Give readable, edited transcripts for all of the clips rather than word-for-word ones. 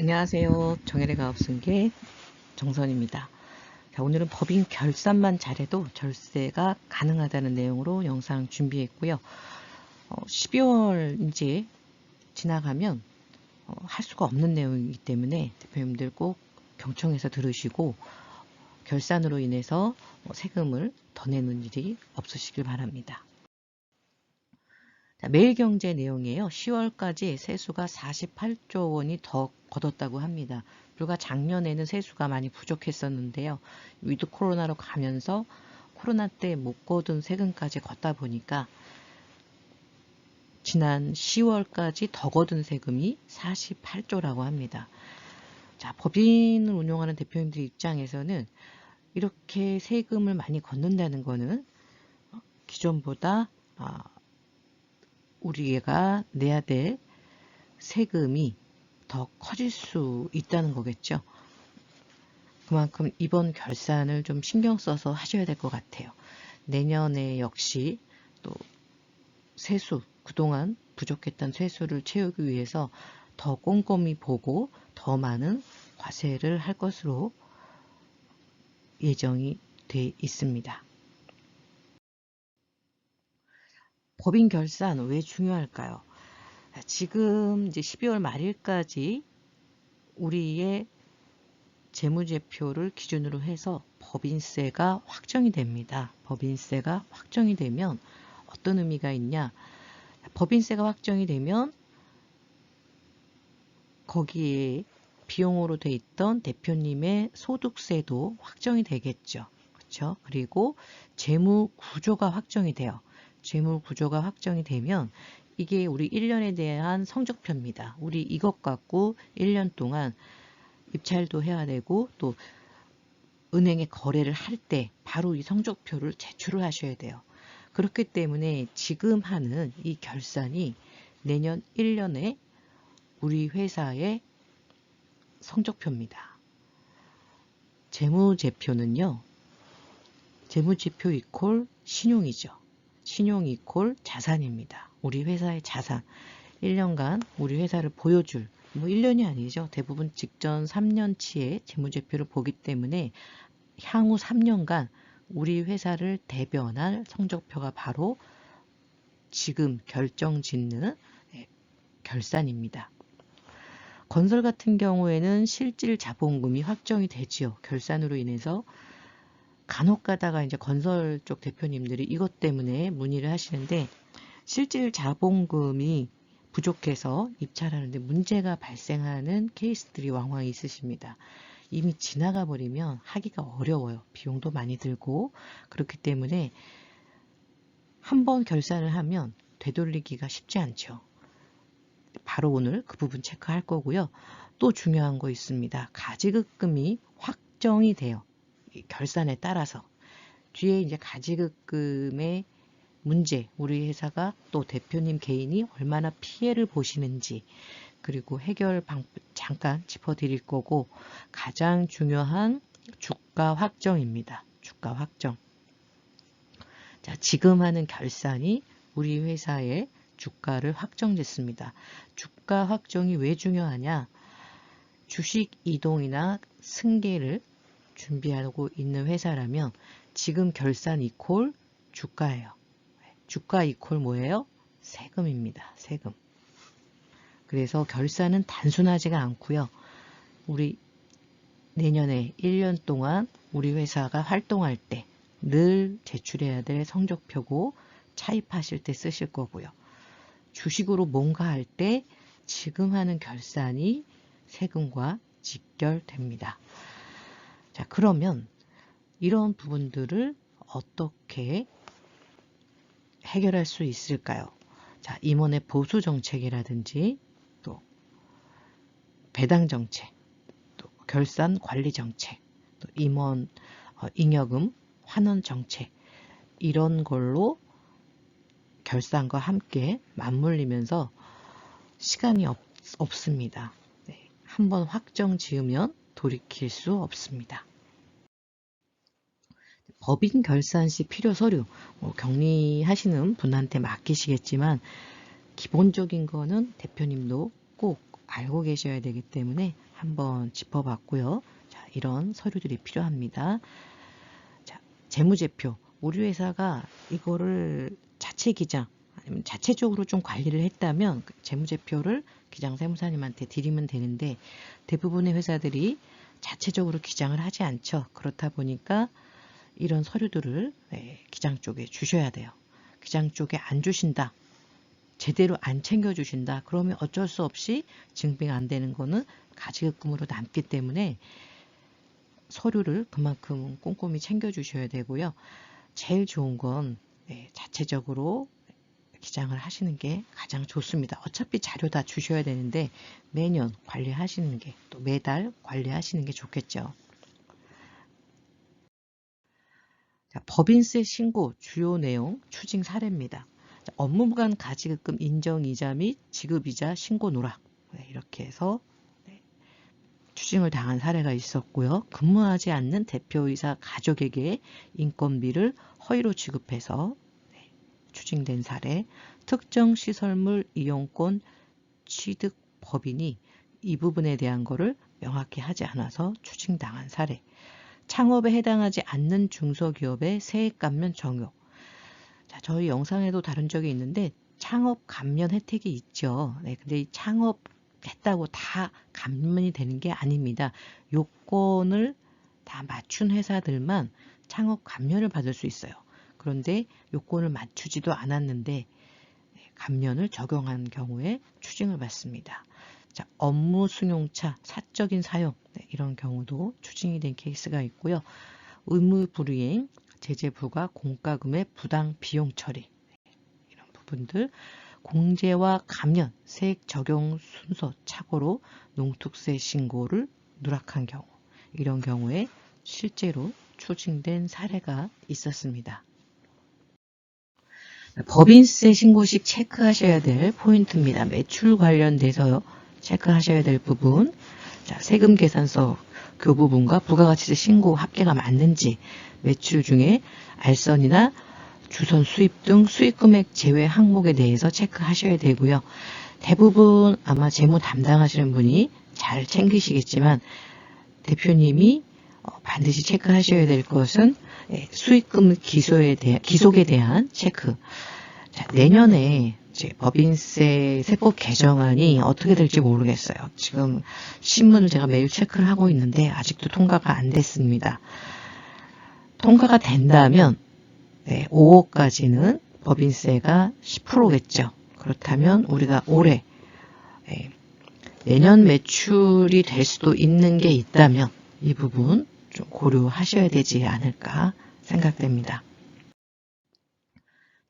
안녕하세요. 정혜래 가업승계 정선입니다. 자, 오늘은 법인 결산만 잘해도 절세가 가능하다는 내용으로 영상 준비했고요. 12월 이제 지나가면 할 수가 없는 내용이기 때문에 대표님들 꼭 경청해서 들으시고 결산으로 인해서 세금을 더 내는 일이 없으시길 바랍니다. 자, 매일경제 내용이에요. 10월까지 세수가 48조 원이 더 걷었다고 합니다. 불과 작년에는 세수가 많이 부족했었는데요. 위드 코로나로 가면서 코로나 때 못 거둔 세금까지 걷다 보니까 지난 10월까지 더 거둔 세금이 48조라고 합니다. 자, 법인을 운용하는 대표님들 입장에서는 이렇게 세금을 많이 걷는다는 거는 기존보다 우리가 내야 될 세금이 더 커질 수 있다는 거겠죠. 그만큼 이번 결산을 좀 신경 써서 하셔야 될 것 같아요. 내년에 역시 또 세수, 그동안 부족했던 세수를 채우기 위해서 더 꼼꼼히 보고 더 많은 과세를 할 것으로 예정이 돼 있습니다. 법인 결산 왜 중요할까요? 지금 이제 12월 말일까지 우리의 재무제표를 기준으로 해서 법인세가 확정이 됩니다. 법인세가 확정이 되면 어떤 의미가 있냐? 법인세가 확정이 되면 거기에 비용으로 돼 있던 대표님의 소득세도 확정이 되겠죠. 그렇죠? 그리고 재무 구조가 확정이 돼요. 재무 구조가 확정이 되면 이게 우리 1년에 대한 성적표입니다. 우리 이것 갖고 1년 동안 입찰도 해야 되고 또 은행에 거래를 할 때 바로 이 성적표를 제출을 하셔야 돼요. 그렇기 때문에 지금 하는 이 결산이 내년 1년에 우리 회사의 성적표입니다. 재무제표는요. 재무제표 이퀄 신용이죠. 신용 이퀄 자산입니다. 우리 회사의 자산. 1년간 우리 회사를 보여줄 1년이 아니죠. 대부분 직전 3년치의 재무제표를 보기 때문에 향후 3년간 우리 회사를 대변할 성적표가 바로 지금 결정짓는 결산입니다. 건설 같은 경우에는 실질 자본금이 확정이 되지요. 결산으로 인해서 간혹 가다가 이제 건설 쪽 대표님들이 이것 때문에 문의를 하시는데 실질 자본금이 부족해서 입찰하는데 문제가 발생하는 케이스들이 왕왕 있으십니다. 이미 지나가 버리면 하기가 어려워요. 비용도 많이 들고 그렇기 때문에 한번 결산을 하면 되돌리기가 쉽지 않죠. 바로 오늘 그 부분 체크할 거고요. 또 중요한 거 있습니다. 가지급금이 확정이 돼요. 결산에 따라서. 뒤에 이제 가지급금의 문제, 우리 회사가 또 대표님 개인이 얼마나 피해를 보시는지 그리고 해결 방법 잠깐 짚어드릴 거고 가장 중요한 주가 확정입니다. 주가 확정. 자, 지금 하는 결산이 우리 회사의 주가를 확정짓습니다. 주가 확정이 왜 중요하냐? 주식 이동이나 승계를 준비하고 있는 회사라면 지금 결산 이퀄 주가예요. 주가 이퀄 뭐예요? 세금입니다. 세금. 그래서 결산은 단순하지가 않고요. 우리 내년에 1년 동안 우리 회사가 활동할 때 늘 제출해야 될 성적표고 차입하실 때 쓰실 거고요. 주식으로 뭔가 할 때 지금 하는 결산이 세금과 직결됩니다. 자, 그러면 이런 부분들을 어떻게 해결할 수 있을까요? 자, 임원의 보수 정책이라든지 또 배당 정책, 또 결산 관리 정책, 또 임원 잉여금 환원 정책 이런 걸로 결산과 함께 맞물리면서 시간이 없습니다. 네, 한번 확정 지으면 돌이킬 수 없습니다. 법인 결산 시 필요 서류, 격리하시는 분한테 맡기시겠지만 기본적인 거는 대표님도 꼭 알고 계셔야 되기 때문에 한번 짚어봤고요. 자, 이런 서류들이 필요합니다. 자, 재무제표. 우리 회사가 이거를 자체 기장 아니면 자체적으로 좀 관리를 했다면 재무제표를 기장 세무사님한테 드리면 되는데 대부분의 회사들이 자체적으로 기장을 하지 않죠. 그렇다 보니까 이런 서류들을 기장 쪽에 주셔야 돼요. 기장 쪽에 안 주신다. 제대로 안 챙겨주신다. 그러면 어쩔 수 없이 증빙 안 되는 거는 가지급금으로 남기 때문에 서류를 그만큼 꼼꼼히 챙겨주셔야 되고요. 제일 좋은 건 자체적으로 기장을 하시는 게 가장 좋습니다. 어차피 자료 다 주셔야 되는데 매년 관리하시는 게 또 매달 관리하시는 게 좋겠죠. 자, 법인세 신고 주요 내용 추징 사례입니다. 자, 업무간 가지급금 인정이자 및 지급이자 신고 누락 이렇게 해서 추징을 당한 사례가 있었고요. 근무하지 않는 대표이사 가족에게 인건비를 허위로 지급해서 추징된 사례, 특정 시설물 이용권 취득 법인이 이 부분에 대한 거를 명확히 하지 않아서 추징당한 사례, 창업에 해당하지 않는 중소기업의 세액 감면 적용. 자, 저희 영상에도 다룬 적이 있는데 창업 감면 혜택이 있죠. 근데 이 창업했다고 다 감면이 되는 게 아닙니다. 요건을 다 맞춘 회사들만 창업 감면을 받을 수 있어요. 그런데 요건을 맞추지도 않았는데 감면을 적용한 경우에 추징을 받습니다. 자, 업무 승용차 사적인 사용 이런 경우도 추징이 된 케이스가 있고요. 의무 불이행, 제재 불가, 공과금의 부당 비용 처리 이런 부분들, 공제와 감면, 세액 적용 순서 착오로 농특세 신고를 누락한 경우 이런 경우에 실제로 추징된 사례가 있었습니다. 법인세 신고 시 체크하셔야 될 포인트입니다. 매출 관련돼서 체크하셔야 될 부분, 자, 세금 계산서 그 부분과 부가가치세 신고 합계가 맞는지, 매출 중에 알선이나 주선 수입 등 수익 금액 제외 항목에 대해서 체크하셔야 되고요. 대부분 아마 재무 담당하시는 분이 잘 챙기시겠지만 대표님이 반드시 체크하셔야 될 것은 수익금 기속에 대한 체크. 자, 내년에 이제 법인세 세법 개정안이 어떻게 될지 모르겠어요. 지금 신문을 제가 매일 체크를 하고 있는데 아직도 통과가 안 됐습니다. 통과가 된다면 5억까지는 법인세가 10%겠죠. 그렇다면 우리가 올해 내년 매출이 될 수도 있는 게 있다면 이 부분 좀 고려하셔야 되지 않을까 생각됩니다.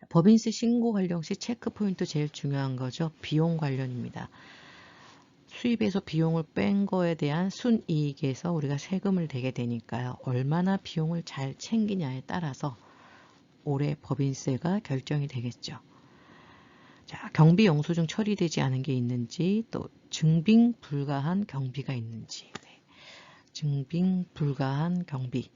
법인세 신고 관련 시 체크 포인트 제일 중요한 거죠. 비용 관련입니다. 수입에서 비용을 뺀 거에 대한 순이익에서 우리가 세금을 내게 되니까요. 얼마나 비용을 잘 챙기냐에 따라서 올해 법인세가 결정이 되겠죠. 자, 경비 영수증 처리되지 않은 게 있는지, 또 증빙 불가한 경비가 있는지. 증빙 불가한 경비.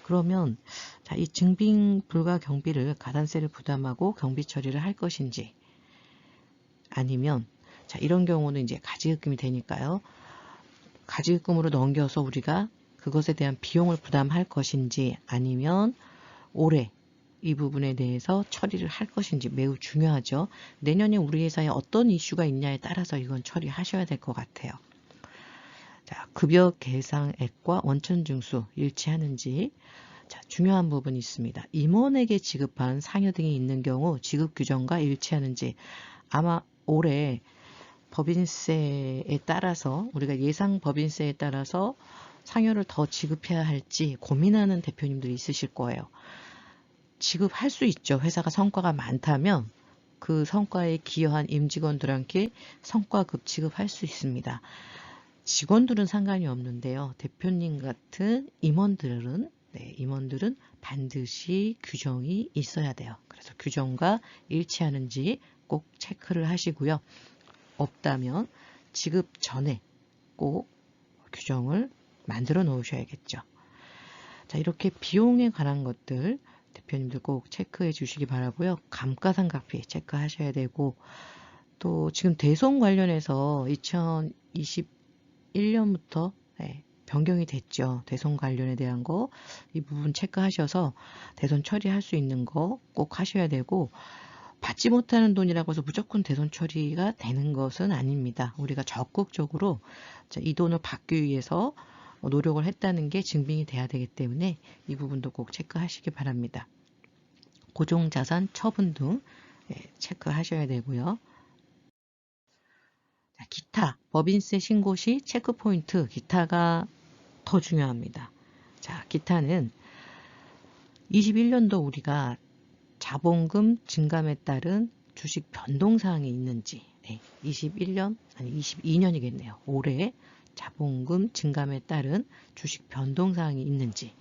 그러면 자, 이 증빙 불가 경비를 가산세를 부담하고 경비 처리를 할 것인지, 아니면 자, 이런 경우는 이제 가지급금이 되니까요. 가지급금으로 넘겨서 우리가 그것에 대한 비용을 부담할 것인지, 아니면 올해 이 부분에 대해서 처리를 할 것인지 매우 중요하죠. 내년에 우리 회사에 어떤 이슈가 있냐에 따라서 이건 처리하셔야 될 것 같아요. 자, 급여 계상액과 원천징수 일치하는지. 자, 중요한 부분이 있습니다. 임원에게 지급한 상여 등이 있는 경우 지급 규정과 일치하는지. 아마 올해 법인세에 따라서 우리가 예상 법인세에 따라서 상여를 더 지급해야 할지 고민하는 대표님들이 있으실 거예요. 지급할 수 있죠. 회사가 성과가 많다면 그 성과에 기여한 임직원들한테 성과급 지급할 수 있습니다. 직원들은 상관이 없는데요. 대표님 같은 임원들은 반드시 규정이 있어야 돼요. 그래서 규정과 일치하는지 꼭 체크를 하시고요. 없다면 지급 전에 꼭 규정을 만들어 놓으셔야겠죠. 자, 이렇게 비용에 관한 것들 대표님들 꼭 체크해 주시기 바라고요. 감가상각비 체크하셔야 되고, 또 지금 대손 관련해서 2021년부터 변경이 됐죠. 대손 관련에 대한 거 이 부분 체크하셔서 대손 처리할 수 있는 거 꼭 하셔야 되고, 받지 못하는 돈이라고 해서 무조건 대손 처리가 되는 것은 아닙니다. 우리가 적극적으로 이 돈을 받기 위해서 노력을 했다는 게 증빙이 돼야 되기 때문에 이 부분도 꼭 체크하시기 바랍니다. 고정자산 처분 등 체크하셔야 되고요. 기타, 법인세 신고 시 체크포인트, 기타가 더 중요합니다. 자, 기타는 21년도 우리가 자본금 증감에 따른 주식 변동사항이 있는지, 21년, 아니 22년이겠네요. 올해 자본금 증감에 따른 주식 변동사항이 있는지,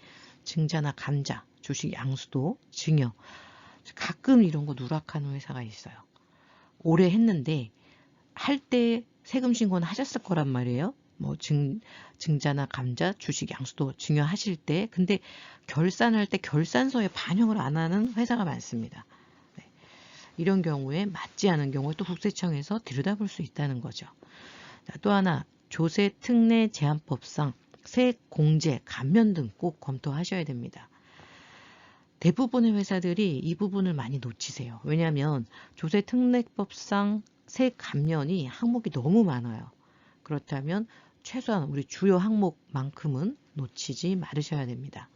증자나 감자, 주식 양수도, 증여, 가끔 이런 거 누락하는 회사가 있어요. 올해 했는데 할 때 세금 신고는 하셨을 거란 말이에요. 뭐 증자나 감자, 주식 양수도 증여하실 때, 근데 결산할 때 결산서에 반영을 안 하는 회사가 많습니다. 이런 경우에 맞지 않은 경우에 또 국세청에서 들여다볼 수 있다는 거죠. 자, 또 하나, 조세 특례 제한법상 세액 공제, 감면 등 꼭 검토하셔야 됩니다. 대부분의 회사들이 이 부분을 많이 놓치세요. 왜냐하면 조세 특례법상 세액 감면이 항목이 너무 많아요. 그렇다면 최소한 우리 주요 항목만큼은 놓치지 말으셔야 됩니다.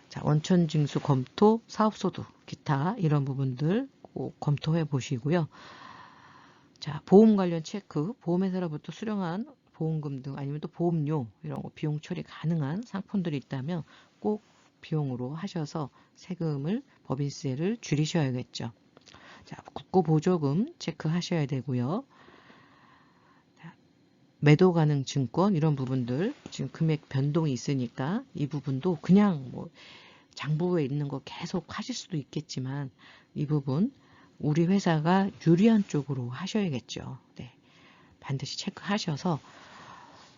자, 원천징수 검토, 사업소득, 기타 이런 부분들 꼭 검토해 보시고요. 자, 보험 관련 체크, 보험회사로부터 수령한 보험금 등 아니면 또 보험료 이런 거 비용 처리 가능한 상품들이 있다면 꼭 비용으로 하셔서 세금을, 법인세를 줄이셔야겠죠. 자, 국고보조금 체크하셔야 되고요. 자, 매도 가능 증권 이런 부분들 지금 금액 변동이 있으니까 이 부분도 그냥 뭐 장부에 있는 거 계속 하실 수도 있겠지만 이 부분 우리 회사가 유리한 쪽으로 하셔야겠죠. 반드시 체크하셔서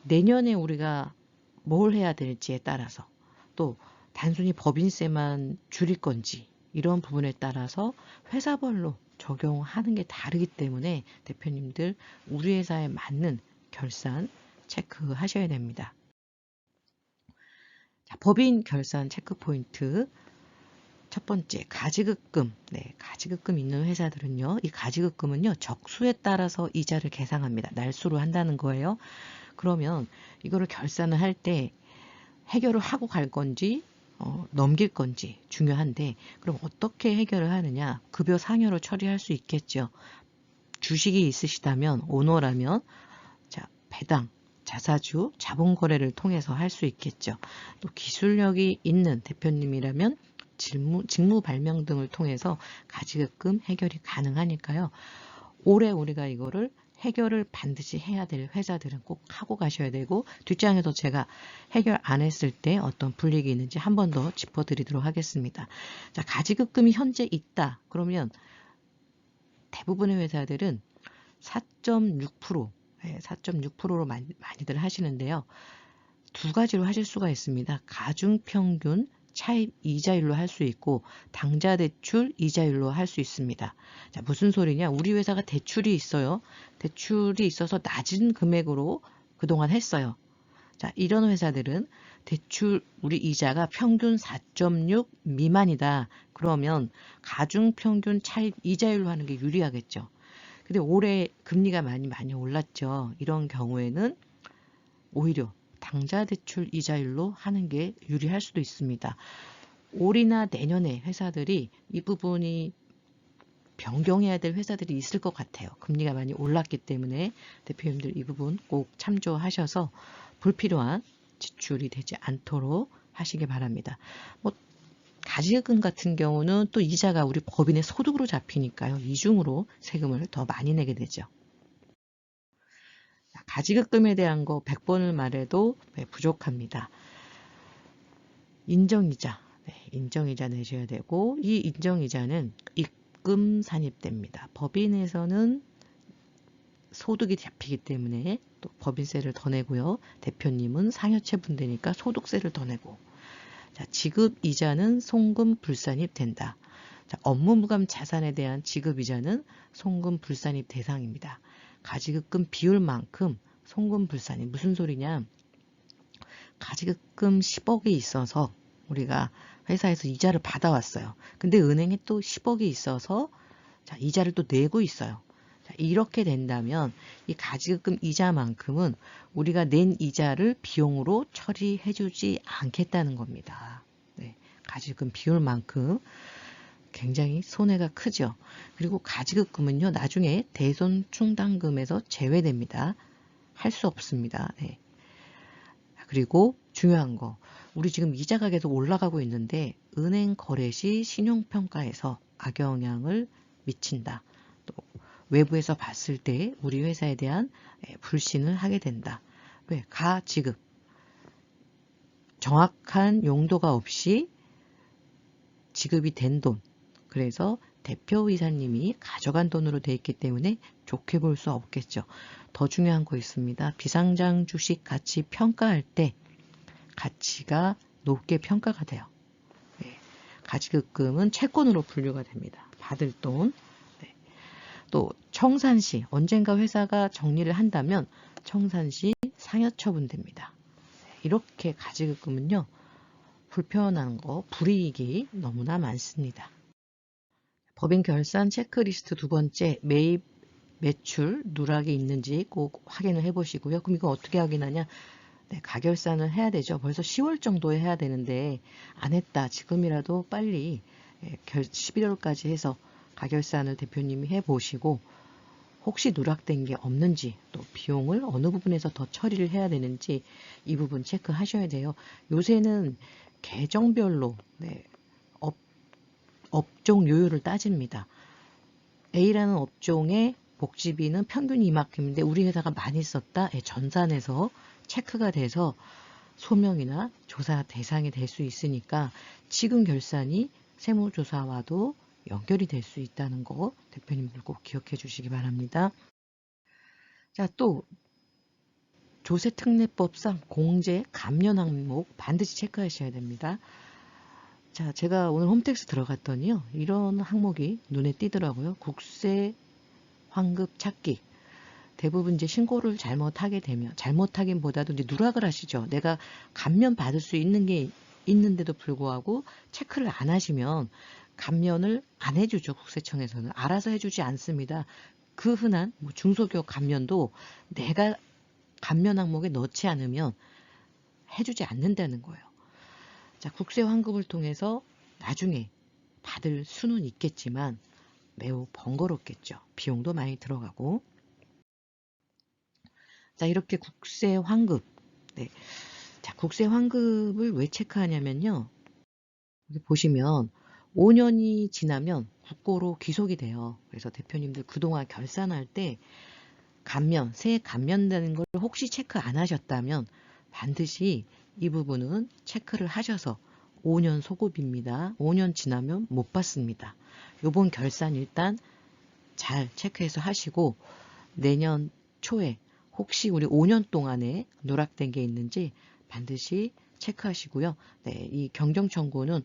내년에 우리가 뭘 해야 될지에 따라서, 또 단순히 법인세만 줄일 건지 이런 부분에 따라서 회사별로 적용하는 게 다르기 때문에 대표님들 우리 회사에 맞는 결산 체크하셔야 됩니다. 자, 법인 결산 체크 포인트 첫 번째, 가지급금. 가지급금 있는 회사들은요, 이 가지급금은요 적수에 따라서 이자를 계상합니다. 날수로 한다는 거예요. 그러면 이거를 결산을 할 때 해결을 하고 갈 건지 넘길 건지 중요한데, 그럼 어떻게 해결을 하느냐? 급여 상여로 처리할 수 있겠죠. 주식이 있으시다면, 오너라면 자, 배당, 자사주, 자본거래를 통해서 할 수 있겠죠. 또 기술력이 있는 대표님이라면 직무 발명 등을 통해서 가지급금 해결이 가능하니까요. 올해 우리가 이거를 해결을 반드시 해야 될 회사들은 꼭 하고 가셔야 되고, 뒷장에서 제가 해결 안 했을 때 어떤 불이익이 있는지 한 번 더 짚어드리도록 하겠습니다. 자, 가지급금이 현재 있다. 그러면 대부분의 회사들은 4.6%, 4.6%로 많이들 하시는데요. 두 가지로 하실 수가 있습니다. 가중평균 차입 이자율로 할 수 있고 당좌대출 이자율로 할 수 있습니다. 자, 무슨 소리냐? 우리 회사가 대출이 있어요. 대출이 있어서 낮은 금액으로 그동안 했어요. 자, 이런 회사들은 대출 우리 이자가 평균 4.6 미만이다. 그러면 가중평균 차입 이자율로 하는 게 유리하겠죠. 근데 올해 금리가 많이 올랐죠. 이런 경우에는 오히려 당좌대출 이자율로 하는 게 유리할 수도 있습니다. 올이나 내년에 회사들이 이 부분이 변경해야 될 회사들이 있을 것 같아요. 금리가 많이 올랐기 때문에 대표님들 이 부분 꼭 참조하셔서 불필요한 지출이 되지 않도록 하시기 바랍니다. 뭐 가지급금 같은 경우는 또 이자가 우리 법인의 소득으로 잡히니까요. 이중으로 세금을 더 많이 내게 되죠. 가지급금에 대한 거 100번을 말해도 부족합니다. 인정이자, 인정이자 내셔야 되고, 이 인정이자는 입금 산입됩니다. 법인에서는 소득이 잡히기 때문에 또 법인세를 더 내고요. 대표님은 상여체분되니까 소득세를 더 내고, 자, 지급이자는 송금 불산입된다. 자, 업무무감 자산에 대한 지급이자는 송금불산입 대상입니다. 가지급금 비율만큼 송금불산이 무슨 소리냐? 가지급금 10억이 있어서 우리가 회사에서 이자를 받아왔어요. 근데 은행에 또 10억이 있어서 자, 이자를 또 내고 있어요. 자, 이렇게 된다면 이 가지급금 이자만큼은 우리가 낸 이자를 비용으로 처리해주지 않겠다는 겁니다. 네, 가지급금 비율만큼 굉장히 손해가 크죠. 그리고 가지급금은요, 나중에 대손 충당금에서 제외됩니다. 할 수 없습니다. 네. 그리고 중요한 거, 우리 지금 이자가 계속 올라가고 있는데 은행 거래 시 신용평가에서 악영향을 미친다. 또 외부에서 봤을 때 우리 회사에 대한 불신을 하게 된다. 왜? 가지급. 정확한 용도가 없이 지급이 된 돈. 그래서 대표이사님이 가져간 돈으로 돼 있기 때문에 좋게 볼 수 없겠죠. 더 중요한 거 있습니다. 비상장 주식 가치 평가할 때 가치가 높게 평가가 돼요. 네. 가지급금은 채권으로 분류가 됩니다. 받을 돈. 네. 또 청산시 언젠가 회사가 정리를 한다면 청산시 상여처분됩니다. 이렇게 가지급금은요. 불편한 거, 불이익이 너무나 많습니다. 법인 결산 체크리스트 두 번째, 매입 매출 누락이 있는지 꼭 확인을 해보시고요. 그럼 이거 어떻게 확인하냐? 네, 가결산을 해야 되죠. 벌써 10월 정도에 해야 되는데 안 했다. 지금이라도 빨리 11월까지 해서 가결산을 대표님이 해보시고 혹시 누락된 게 없는지 또 비용을 어느 부분에서 더 처리를 해야 되는지 이 부분 체크하셔야 돼요. 요새는 계정별로 네, 업종 요율을 따집니다. A라는 업종의 복지비는 평균 이만큼인데 우리 회사가 많이 썼다. 전산에서 체크가 돼서 소명이나 조사 대상이 될 수 있으니까 지금 결산이 세무조사와도 연결이 될 수 있다는 거 대표님들 꼭 기억해 주시기 바랍니다. 자, 또 조세특례법상 공제 감면 항목 반드시 체크하셔야 됩니다. 자, 제가 오늘 홈택스 들어갔더니요. 이런 항목이 눈에 띄더라고요. 국세 환급 찾기. 대부분 이제 신고를 잘못하게 되면, 잘못하긴보다도 이제 누락을 하시죠. 내가 감면 받을 수 있는 게 있는데도 불구하고 체크를 안 하시면 감면을 안 해주죠. 국세청에서는. 알아서 해주지 않습니다. 그 흔한 중소기업 감면도 내가 감면 항목에 넣지 않으면 해주지 않는다는 거예요. 자, 국세 환급을 통해서 나중에 받을 수는 있겠지만 매우 번거롭겠죠. 비용도 많이 들어가고. 자, 이렇게 국세 환급. 네. 자, 국세 환급을 왜 체크하냐면요. 여기 보시면 5년이 지나면 국고로 귀속이 돼요. 그래서 대표님들 그동안 결산할 때 감면, 세액 감면되는 걸 혹시 체크 안 하셨다면 반드시 이 부분은 체크를 하셔서 5년 소급입니다. 5년 지나면 못 받습니다. 요번 결산 일단 잘 체크해서 하시고 내년 초에 혹시 우리 5년 동안에 누락된 게 있는지 반드시 체크하시고요. 네, 이 경정청구는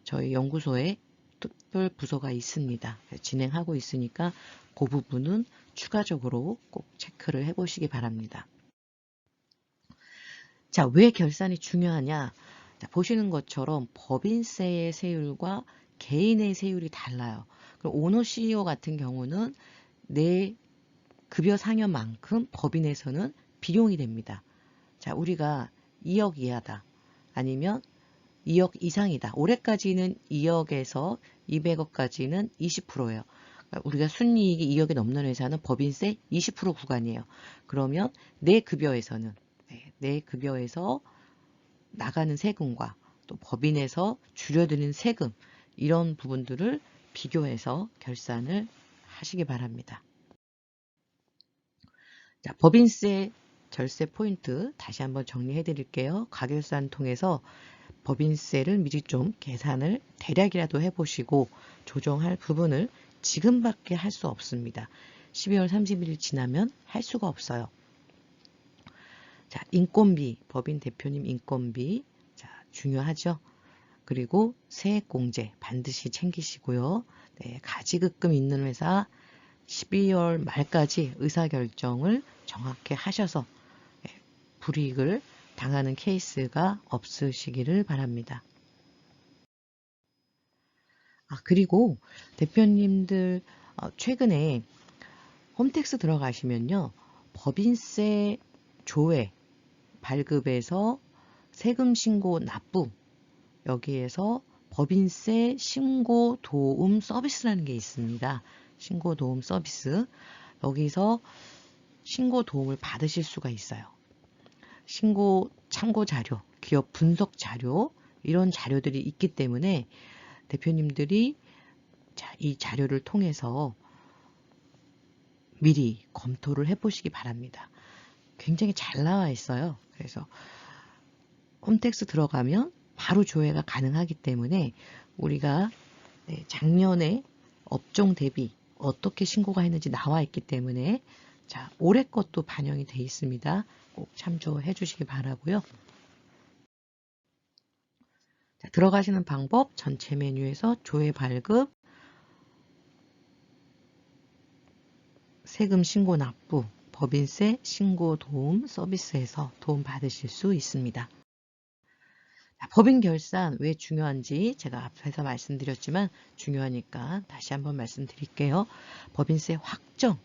저희 연구소에 특별 부서가 있습니다. 진행하고 있으니까 그 부분은 추가적으로 꼭 체크를 해보시기 바랍니다. 자, 왜 결산이 중요하냐? 자, 보시는 것처럼 법인세의 세율과 개인의 세율이 달라요. 그럼 오너 CEO 같은 경우는 내 급여 상여만큼 법인에서는 비용이 됩니다. 자, 우리가 2억 이하다. 아니면 2억 이상이다. 올해까지는 2억에서 200억까지는 20%예요. 우리가 순이익이 2억이 넘는 회사는 법인세 20% 구간이에요. 그러면 내 급여에서는 내 급여에서 나가는 세금과 또 법인에서 줄여드는 세금 이런 부분들을 비교해서 결산을 하시기 바랍니다. 자, 법인세 절세 포인트 다시 한번 정리해 드릴게요. 가결산 통해서 법인세를 미리 좀 계산을 대략이라도 해보시고 조정할 부분을 지금밖에 할 수 없습니다. 12월 31일 지나면 할 수가 없어요. 자, 인건비, 법인 대표님 인건비. 자, 중요하죠. 그리고 세액공제 반드시 챙기시고요. 네, 가지급금 있는 회사 12월 말까지 의사결정을 정확히 하셔서 불이익을 당하는 케이스가 없으시기를 바랍니다. 그리고 대표님들 최근에 홈택스 들어가시면요. 법인세 조회 발급에서 세금 신고 납부 여기에서 법인세 신고 도움 서비스라는 게 있습니다. 신고 도움 서비스. 여기서 신고 도움을 받으실 수가 있어요. 신고 참고 자료, 기업 분석 자료 이런 자료들이 있기 때문에 대표님들이 이 자료를 통해서 미리 검토를 해보시기 바랍니다. 굉장히 잘 나와 있어요. 그래서 홈택스 들어가면 바로 조회가 가능하기 때문에 우리가 작년에 업종 대비 어떻게 신고가 했는지 나와 있기 때문에 자, 올해 것도 반영이 되어 있습니다. 꼭 참조해 주시기 바라고요. 자, 들어가시는 방법 전체 메뉴에서 조회 발급, 세금 신고 납부, 법인세 신고 도움 서비스에서 도움 받으실 수 있습니다. 자, 법인 결산 왜 중요한지 제가 앞에서 말씀드렸지만 중요하니까 다시 한번 말씀드릴게요. 법인세 확정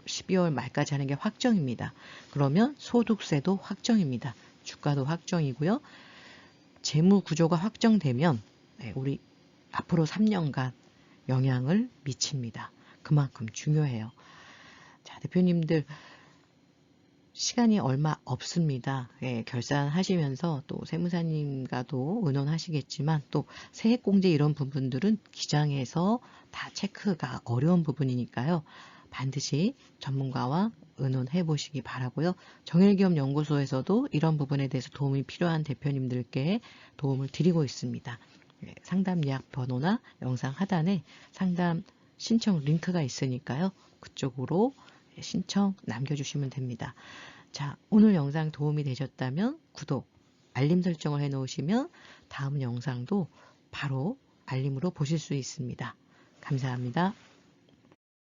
12월 말까지 하는 게 확정입니다. 그러면 소득세도 확정입니다. 주가도 확정이고요. 재무 구조가 확정되면 우리 앞으로 3년간 영향을 미칩니다. 그만큼 중요해요. 자, 대표님들 시간이 얼마 없습니다. 결산하시면서 또 세무사님과도 의논하시겠지만 또 세액공제 이런 부분들은 기장에서 다 체크가 어려운 부분이니까요. 반드시 전문가와 의논해 보시기 바라고요. 정일기업연구소에서도 이런 부분에 대해서 도움이 필요한 대표님들께 도움을 드리고 있습니다. 상담 예약 번호나 영상 하단에 상담 신청 링크가 있으니까요. 그쪽으로 신청 남겨주시면 됩니다. 자, 오늘 영상 도움이 되셨다면 구독, 알림 설정을 해 놓으시면 다음 영상도 바로 알림으로 보실 수 있습니다. 감사합니다.